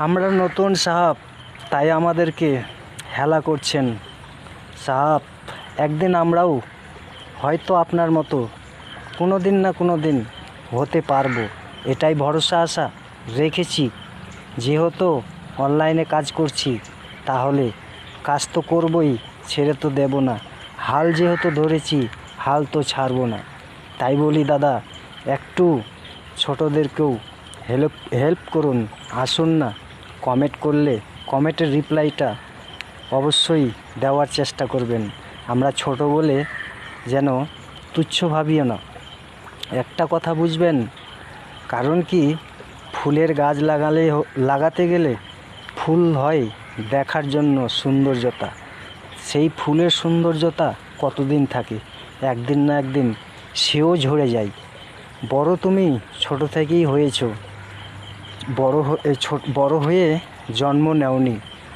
আমরা নতুন সাহাব, তাই আমাদেরকে হেলা করছেন সাহাব। একদিন আমরাও হয়তো আপনার মতো কোনো দিন না কোনো দিন হতে পারবো, এটাই ভরসা আশা রেখেছি। যেহেতু অনলাইনে কাজ করছি, তাহলে কাজ তো করবই, ছেড়ে তো দেব না। হাল যেহেতু ধরেছি, হাল তো ছাড়বো না। তাই বলি দাদা, একটু ছোটোদেরকেও হেল্প করুন। আসুন না, কমেন্ট করলে কমেন্টের রিপ্লাইটা অবশ্যই দেওয়ার চেষ্টা করবেন। আমরা ছোট বলে যেন তুচ্ছ ভাবিও না। একটা কথা বুঝবেন, কারণ কি, ফুলের গাছ লাগাতে গেলে ফুল হয় দেখার জন্য সৌন্দর্যতা। সেই ফুলের সৌন্দর্যতা কতদিন থাকে, একদিন না একদিন সেও ঝরে যায়। বড় তুমি ছোট থেকেই হয়েছো, বড় হয়ে জন্ম নেওনি।